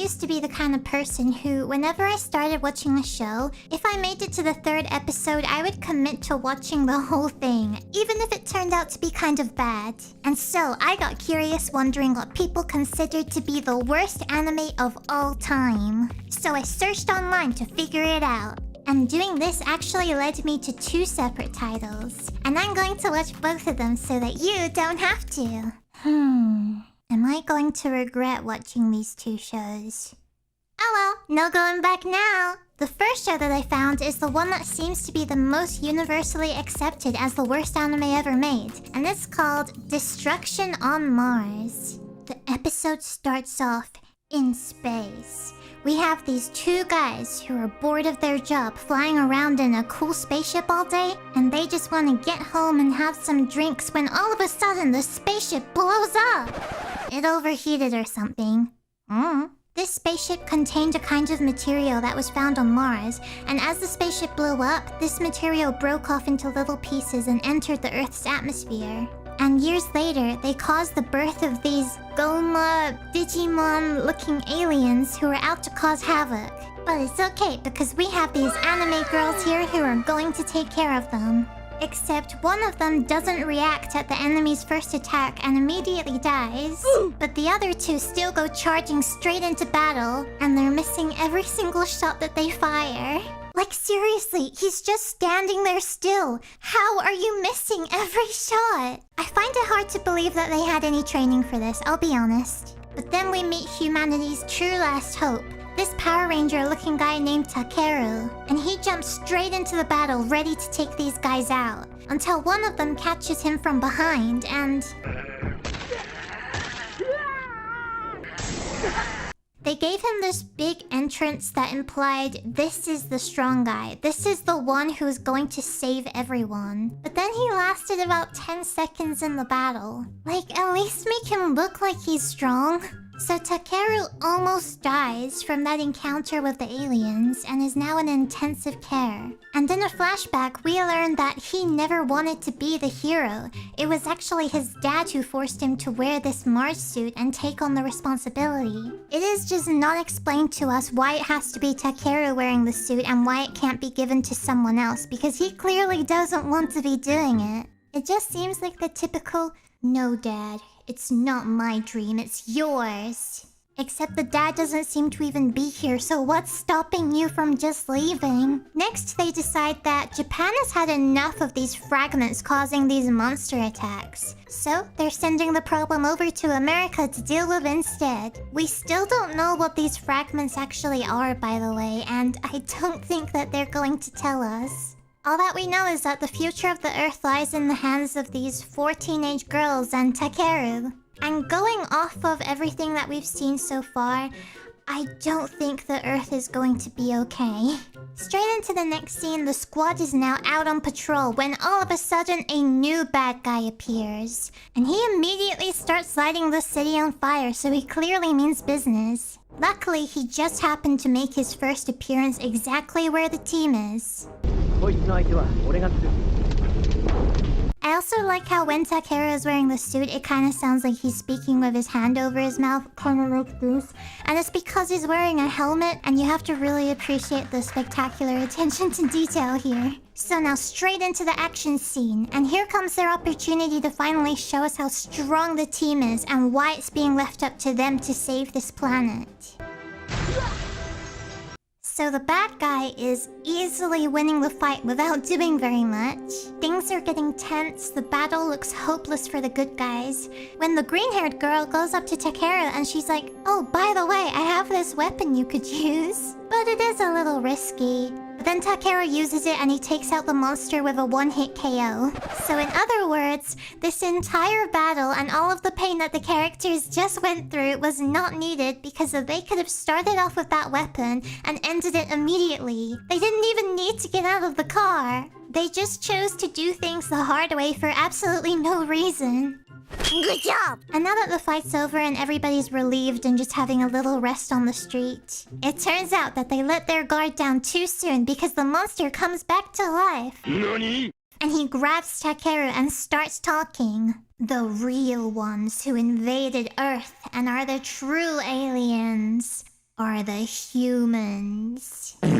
used to be the kind of person who, whenever I started watching a show, if I made it to the 3rd episode, I would commit to watching the whole thing, even if it turned out to be kind of bad. And so, I got curious wondering what people considered to be the worst anime of all time. So I searched online to figure it out. And doing this actually led me to 2 separate titles. And I'm going to watch both of them so that you don't have to. Am I going to regret watching these 2 shows? Oh well, no going back now. The first show that I found is the one that seems to be the most universally accepted as the worst anime ever made. And it's called Destruction on Mars. The episode starts off in space. We have these 2 guys who are bored of their job flying around in a cool spaceship all day, and they just want to get home and have some drinks when all of a sudden the spaceship blows up. It overheated or something. This spaceship contained a kind of material that was found on Mars, and as the spaceship blew up, this material broke off into little pieces and entered the Earth's atmosphere. And years later, they caused the birth of these Goma, Digimon-looking aliens who are out to cause havoc. But it's okay, because we have these anime girls here who are going to take care of them. Except one of them doesn't react at the enemy's first attack and immediately dies. But the other 2 still go charging straight into battle, and they're missing every single shot that they fire. Like seriously, he's just standing there still. How are you missing every shot? I find it hard to believe that they had any training for this, I'll be honest. But then we meet humanity's true last hope. This Power Ranger looking guy named Takeru. And he jumps straight into the battle ready to take these guys out. Until one of them catches him from behind and... They gave him this big entrance that implied this is the strong guy. This is the one who is going to save everyone. But then he lasted about 10 seconds in the battle. Like, at least make him look like he's strong. So Takeru almost dies from that encounter with the aliens and is now in intensive care. And in a flashback, we learn that he never wanted to be the hero. It was actually his dad who forced him to wear this Mars suit and take on the responsibility. It is just not explained to us why it has to be Takeru wearing the suit and why it can't be given to someone else, because he clearly doesn't want to be doing it. It just seems like the typical, "No, Dad, it's not my dream, it's yours." Except the dad doesn't seem to even be here, so what's stopping you from just leaving? Next, they decide that Japan has had enough of these fragments causing these monster attacks. So, they're sending the problem over to America to deal with instead. We still don't know what these fragments actually are, by the way, and I don't think that they're going to tell us. All that we know is that the future of the Earth lies in the hands of these 4 teenage girls and Takeru. And going off of everything that we've seen so far, I don't think the Earth is going to be okay. Straight into the next scene, the squad is now out on patrol when all of a sudden a new bad guy appears. And he immediately starts lighting the city on fire, so he clearly means business. Luckily, he just happened to make his first appearance exactly where the team is. I also like how when Takeru is wearing the suit, it kind of sounds like he's speaking with his hand over his mouth, kind of like this. And it's because he's wearing a helmet, and you have to really appreciate the spectacular attention to detail here. So now straight into the action scene, and here comes their opportunity to finally show us how strong the team is and why it's being left up to them to save this planet. So the bad guy is easily winning the fight without doing very much. Things are getting tense, the battle looks hopeless for the good guys. When the green-haired girl goes up to Takeru and she's like, "Oh, by the way, I have this weapon you could use." But it is a little risky. But then Takeru uses it and he takes out the monster with a one-hit KO. So in other words, this entire battle and all of the pain that the characters just went through was not needed because they could have started off with that weapon and ended it immediately. They didn't even need to get out of the car. They just chose to do things the hard way for absolutely no reason. Good job! And now that the fight's over and everybody's relieved and just having a little rest on the street, it turns out that they let their guard down too soon because the monster comes back to life. NANI?! And he grabs Takeru and starts talking. The real ones who invaded Earth and are the true aliens are the humans. And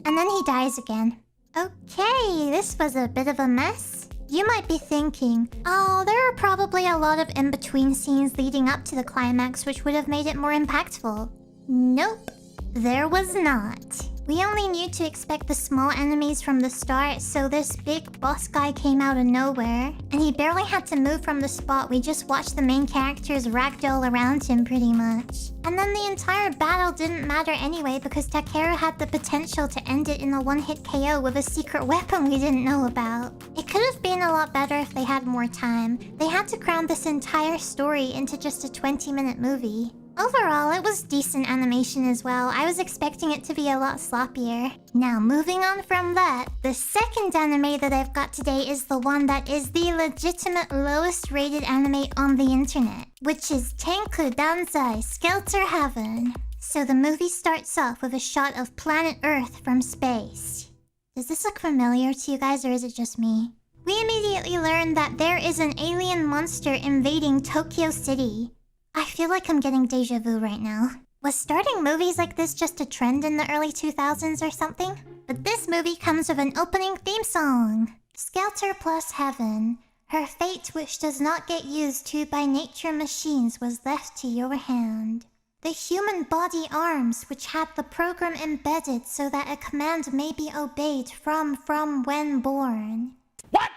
then he dies again. Okay, this was a bit of a mess. You might be thinking, oh, there are probably a lot of in-between scenes leading up to the climax which would have made it more impactful. Nope, there was not. We only knew to expect the small enemies from the start, so this big boss guy came out of nowhere. And he barely had to move from the spot, we just watched the main characters ragdoll around him pretty much. And then the entire battle didn't matter anyway because Takeru had the potential to end it in a one-hit KO with a secret weapon we didn't know about. It could have been a lot better if they had more time. They had to cram this entire story into just a 20-minute movie. Overall, it was decent animation as well. I was expecting it to be a lot sloppier. Now, moving on from that, the second anime that I've got today is the one that is the legitimate lowest rated anime on the internet, which is Tenku Danzai Skelter Heaven. So the movie starts off with a shot of planet Earth from space. Does this look familiar to you guys, or is it just me? We immediately learn that there is an alien monster invading Tokyo City. I feel like I'm getting deja vu right now. Was starting movies like this just a trend in the early 2000s or something? But this movie comes with an opening theme song. Skelter plus Heaven. Her fate which does not get used to by nature machines was left to your hand. The human body arms which had the program embedded so that a command may be obeyed from when born. What?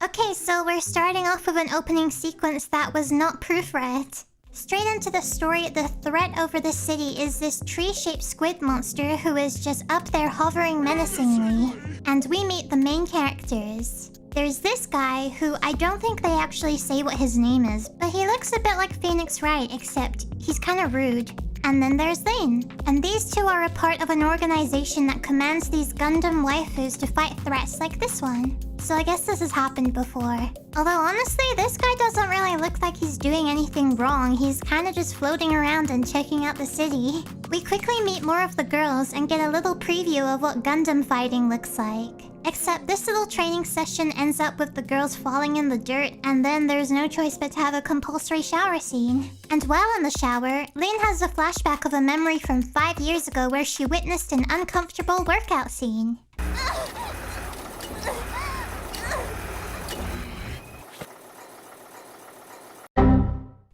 Okay, so we're starting off with an opening sequence that was not proofread. Straight into the story, the threat over the city is this tree-shaped squid monster who is just up there hovering menacingly. And we meet the main characters. There's this guy who I don't think they actually say what his name is, but he looks a bit like Phoenix Wright, except he's kind of rude. And then there's Lane. And these two are a part of an organization that commands these Gundam waifus to fight threats like this one. So I guess this has happened before. Although honestly, this guy doesn't really look like he's doing anything wrong. He's kind of just floating around and checking out the city. We quickly meet more of the girls and get a little preview of what Gundam fighting looks like. Except this little training session ends up with the girls falling in the dirt, and then there's no choice but to have a compulsory shower scene. And while in the shower, Lane has a flashback of a memory from 5 years ago where she witnessed an uncomfortable workout scene.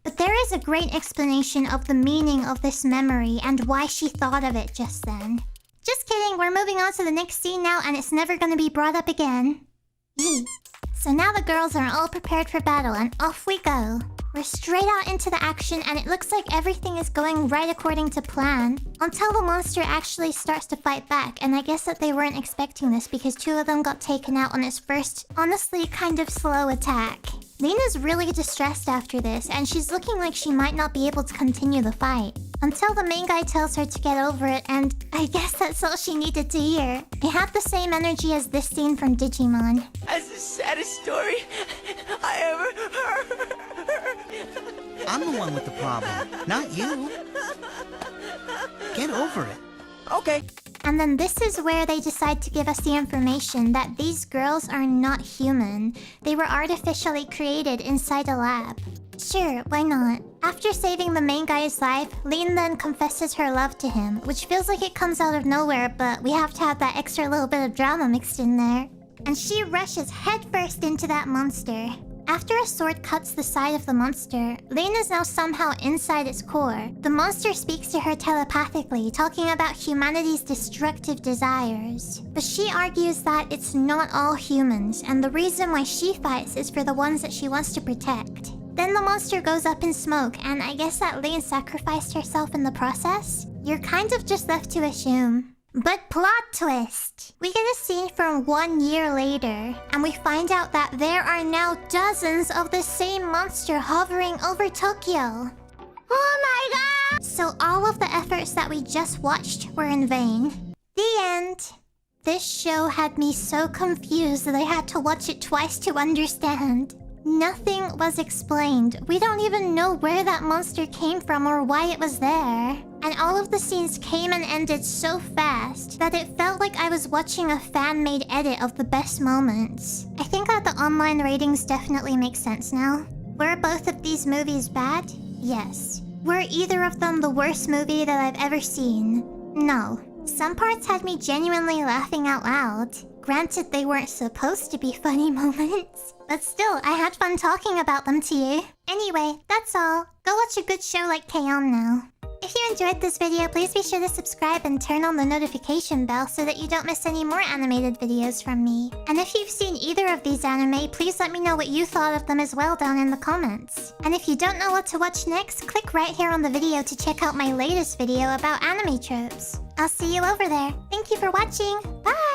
But there is a great explanation of the meaning of this memory and why she thought of it just then. Just kidding, we're moving on to the next scene now and it's never gonna be brought up again. So now the girls are all prepared for battle and off we go. We're straight out into the action and it looks like everything is going right according to plan. Until the monster actually starts to fight back, and I guess that they weren't expecting this because 2 of them got taken out on its first, honestly kind of slow attack. Lena's really distressed after this, and she's looking like she might not be able to continue the fight. Until the main guy tells her to get over it, and I guess that's all she needed to hear. It had the same energy as this scene from Digimon. That's the saddest story I ever heard. I'm the one with the problem, not you. Get over it. Okay. And then this is where they decide to give us the information that these girls are not human. They were artificially created inside a lab. Sure, why not? After saving the main guy's life, Lin then confesses her love to him, which feels like it comes out of nowhere, but we have to have that extra little bit of drama mixed in there. And she rushes headfirst into that monster. After a sword cuts the side of the monster, Lane is now somehow inside its core. The monster speaks to her telepathically, talking about humanity's destructive desires. But she argues that it's not all humans, and the reason why she fights is for the ones that she wants to protect. Then the monster goes up in smoke, and I guess that Lane sacrificed herself in the process? You're kind of just left to assume. But plot twist! We get a scene from 1 year later, and we find out that there are now dozens of the same monster hovering over Tokyo. Oh my god! So all of the efforts that we just watched were in vain. The end. This show had me so confused that I had to watch it twice to understand. Nothing was explained. We don't even know where that monster came from or why it was there. And all of the scenes came and ended so fast that it felt like I was watching a fan-made edit of the best moments. I think that the online ratings definitely make sense now. Were both of these movies bad? Yes. Were either of them the worst movie that I've ever seen? No. Some parts had me genuinely laughing out loud. Granted, they weren't supposed to be funny moments. But still, I had fun talking about them to you. Anyway, that's all. Go watch a good show like K-On! Now. If you enjoyed this video, please be sure to subscribe and turn on the notification bell so that you don't miss any more animated videos from me. And if you've seen either of these anime, please let me know what you thought of them as well down in the comments. And if you don't know what to watch next, click right here on the video to check out my latest video about anime tropes. I'll see you over there. Thank you for watching. Bye!